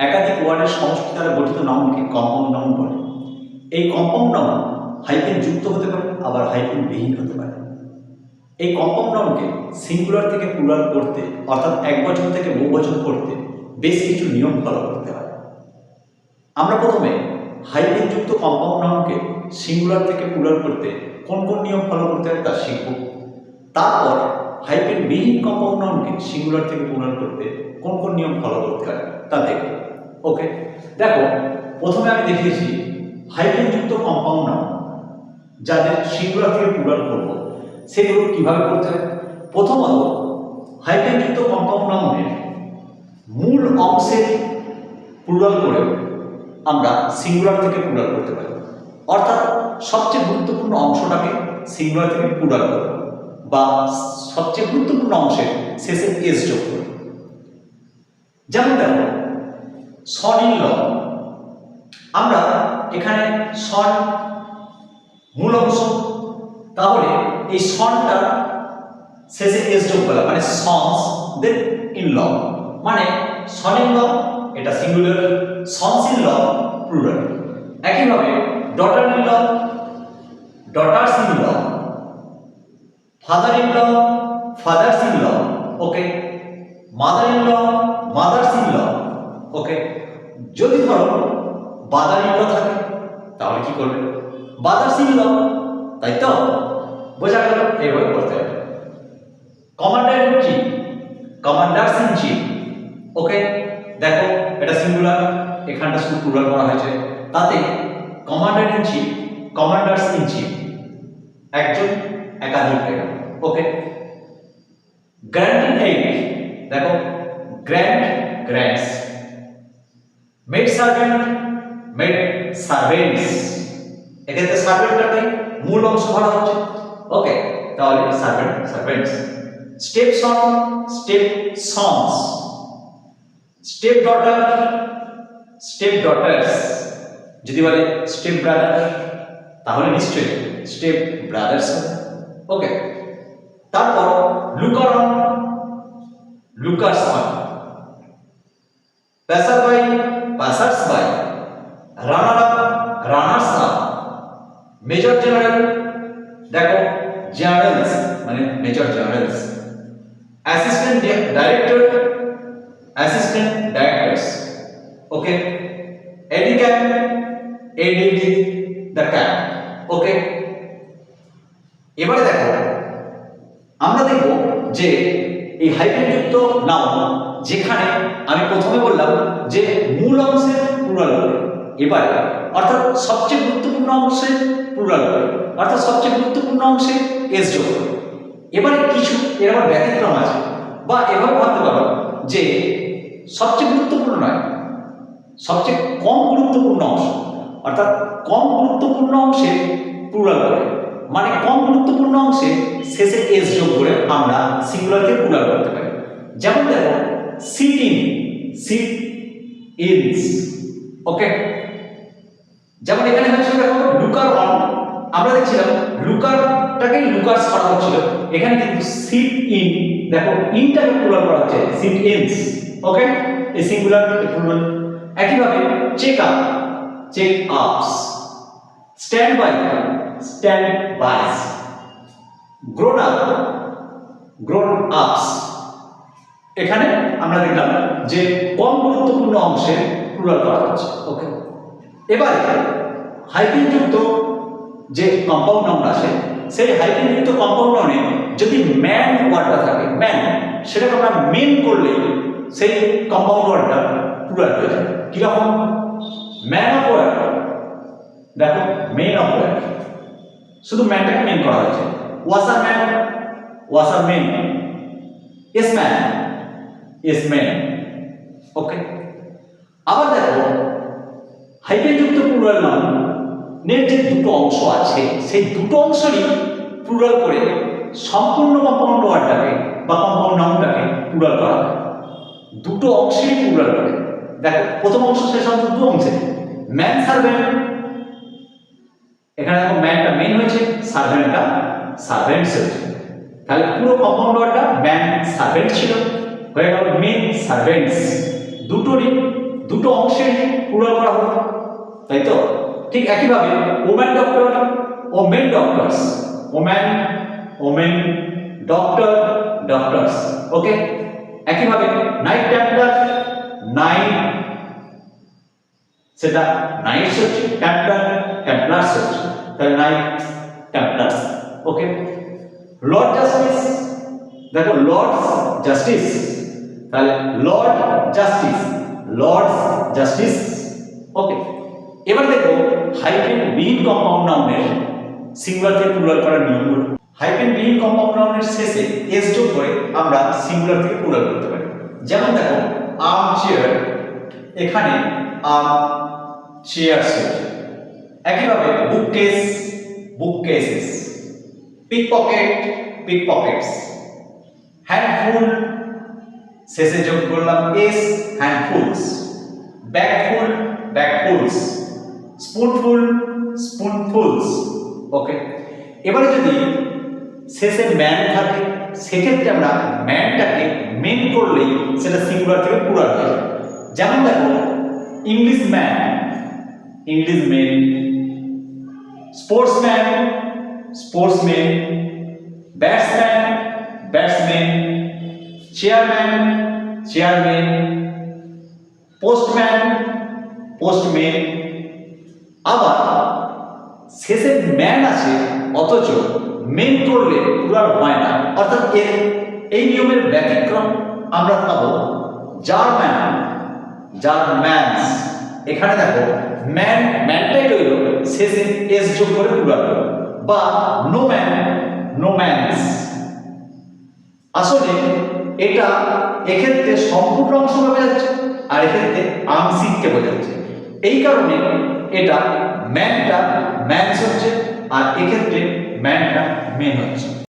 একাধিক ওয়ার্ডের সমষ্টি দ্বারা গঠিত নাউনকে কম্পাউন্ড নাউন বলে। এই কম্পাউন্ড নাউন হাইফেন যুক্ত হতে পারে, আবার হাইফেন বিহীন হতে পারে। এই কম্পাউন্ড নাউনকে সিঙ্গুলার থেকে প্লুরাল করতে, অর্থাৎ একবচন থেকে বহুবচন করতে বেশ কিছু নিয়ম ফলো করতে হয়। আমরা প্রথমে হাইফেন যুক্ত কম্পাউন্ড নাউনকে সিঙ্গুলার থেকে প্লুরাল করতে কোন কোন নিয়ম ফলো করতে হয় তা শিখব। তারপর হাইফেন বিহীন কম্পাউন্ড নাউনকে সিঙ্গুলার থেকে প্লুরাল করতে কোন কোন নিয়ম ফলো করতে হয় তা দেখব। ওকে, দেখো প্রথমে আমি দেখিয়েছি হাইফেন যুক্ত কম্পাউন্ড নাউন যাদের সিঙ্গুলার থেকে প্লুরাল করব সেগুলো কিভাবে করতে হয়। প্রথমত হাইফেন যুক্ত কম্পাউন্ড নাউনের মূল অংশের প্লুরাল করে আমরা সিঙ্গুলার থেকে প্লুরাল করতে পারি, অর্থাৎ সবচেয়ে গুরুত্বপূর্ণ অংশটাকে সিঙ্গুলার থেকে প্লুরাল করব বা সবচেয়ে গুরুত্বপূর্ণ অংশের শেষে এস যোগ করব। যেমন দেখো সন ইন ল, আমরা এখানে সন মূল অংশ, তাহলে এই সনটা শেষে এস যোগ করলাম, মানে সনস দেন ইন ল, মানে সন ইন ল এটা singular, sons in law plural. একইভাবে daughter in law, daughters in law, father in law, fathers in law, okay, mother in law, mothers in law, okay. যদি ধরো বাদার in law থাকে তাহলে কি করবে, বাদার্স in law, তাই তো বোঝা গেল, এইভাবে করতে হবে। Commander in chief, commanders in chief, okay, দেখো এটা সিঙ্গুলার, এখানটা শুধু প্লুরাল করা হয়েছে, তাতে commander in chief, commanders in chief, একজন একাধিক হয়ে গেল, ওকে। গ্র্যান্ড ইন এইড, দেখো grant grants, maid servant, maid servants, এক্ষেত্রে সার্ভেন্টটাকে মূল অংশ ধরা হচ্ছে, ওকে, তাহলে servant servants. Step son, step sons, step daughter, step daughters, যদি বলে স্টেপ ব্রাদার তাহলে নিশ্চয়ই স্টেপ ব্রাদার্স, ওকে। তারপর looker on, lookers on, passer by, passers by, runner up, runners up, major general, দেখো জেনারেলস মানে major generals, assistant director, assistant directors, okay. Aide camp, aide de camp, okay. এবারে দেখো আমরা দেখব যে এই hyphen যুক্ত নাউন যেখানে আমি প্রথমে বললাম যে মূল অংশের প্লুরাল করে, এবারে অর্থাৎ সবচেয়ে গুরুত্বপূর্ণ অংশে প্লুরাল করে, অর্থাৎ সবচেয়ে গুরুত্বপূর্ণ অংশে এস যোগ করে। এবারে কিছু এর আবার ব্যতিক্রম আছে, বা এভাবে ভাবতে পারো যে সবচেয়ে গুরুত্বপূর্ণ নয়, সবচেয়ে কম গুরুত্বপূর্ণ অংশ, অর্থাৎ কম গুরুত্বপূর্ণ অংশে প্লুরাল করে, মানে কম গুরুত্বপূর্ণ অংশে শেষে এস যোগ করে আমরা সিঙ্গুলারকে প্লুরাল করতে পারি। যেমন দেখো সিট ইন, সিট ইনস, ওকে। যেমন এখানে হয়েছিল দেখো লুকার অন, আমরা দেখছিলাম লুকারটাকে লুকার্স করা হচ্ছিল, এখানে কিন্তু সিট ইন, দেখো ইনটাকে প্লুরাল করা হচ্ছে, সিট ইনস, ওকে, এই সিঙ্গুলার প্লুরাল। একইভাবে check up, check ups, stand by, stand bys, grown up, grown ups. এখানে আমরা দেখলাম যে কম গুরুত্বপূর্ণ অংশে প্লুরাল করা হচ্ছে, ওকে। এবারে হাইফেন যুক্ত যে কম্পাউন্ড নাউন আছে সেই হাইফেন যুক্ত কম্পাউন্ড নাউনে যদি ম্যান ওয়ার্ডটা থাকে, ম্যান, সেটাকে আমরা মেন করলে সেই কম্পাউন্ড ওয়ার্ডটা প্লুরাল হয়ে যায়। কিরকম, ম্যান অফ ওয়ার, দেখো মেন অফ ওয়ার, শুধু ম্যানটাকে মেন করা হয়েছে। Washer man, washer men, yes man, yes man, okay. আবার দেখো হাইফেন যুক্ত প্লুরাল নাউনের যে দুটো অংশ আছে সেই দুটো অংশেরই প্লুরাল করে সম্পূর্ণ কম্পাউন্ড ওয়ার্ডটাকে বা কম্পাউন্ড নাউনটাকে প্লুরাল করা হয়, দুটো অংশেরই প্লুরাল করে। দেখো প্রথম অংশ শেষ অংশ দুটো অংশে, ম্যান সার্ভেন্ট, এখানে দেখো ম্যানটা মেন হয়েছে, সার্ভেন্টটা সার্ভেন্টস হয়েছে, তাহলে পুরো কম্পাউন্ড ওয়ার্ডটা ম্যান সার্ভেন্ট ছিল, হয়ে গেল মেন সার্ভেন্টস, দুটোরই দুটো অংশের প্লুরাল করা হলো, তাই তো? ঠিক একইভাবে woman doctor, women doctors, woman, women, doctor, doctors. Okay, একইভাবে নাইট ট্যাম্পলার, নাইট, সেটা নাইটস হচ্ছে, ট্যাম্পলার, ট্যাম্পলার্স হচ্ছে, তাহলে knight templars. Okay, lord justice, দেখো লর্ডস জাস্টিস, তাহলে lord justice, lords justice. Okay, এবার দেখো হাইফেন বিহীন কম্পাউন্ড নাউনের সিঙ্গুলার থেকে প্লুরাল করার নিয়মগুলো। হাইফেন বিহীন কম্পাউন্ড নাউনের শেষে এস যোগ করে আমরা সিঙ্গুলার থেকে প্লুরাল করতে পারি। যেমন দেখো আর্ম চেয়ার, এখানে আর্ম চেয়ারস। একইভাবে book case, book cases, pick pocket, pick pockets, handful, শেষে যোগ করলাম এস, হ্যান্ডফুলস, ব্যাগফুল, ব্যাগফুলস, স্পুনফুল, স্পুনফুলস। ওকে, এবারে যদি শেষে ম্যান থাকে সেক্ষেত্রে আমরা ম্যানটাকে মেন করলেই সেটা সিঙ্গুলার থেকে প্লুরাল হয়। যেমন দেখো English man, English men, sportsman, sportsman, batsman, batsman, chairman, chairman, postman, postman. আবার শেষে ম্যান আছে অথচ মেন করলে প্লুরাল হয় না, অর্থাৎ এই নিয়মের ব্যতিক্রম আমরা পাবো জার্মান, জার্ম্যানস। এখানে দেখো ম্যান, ম্যানটাই রইল, শেষে এস যোগ করে প্লুরাল হলো, বা নো ম্যান, নো ম্যানস। আসলে এটা এক্ষেত্রে সম্পূর্ণ অংশ বোঝাচ্ছে আর এক্ষেত্রে আংশিককে বোঝাচ্ছে। এই কারণে এটা ম্যানটা ম্যানস হচ্ছে আর এক্ষেত্রে ম্যানটা মেন হচ্ছে।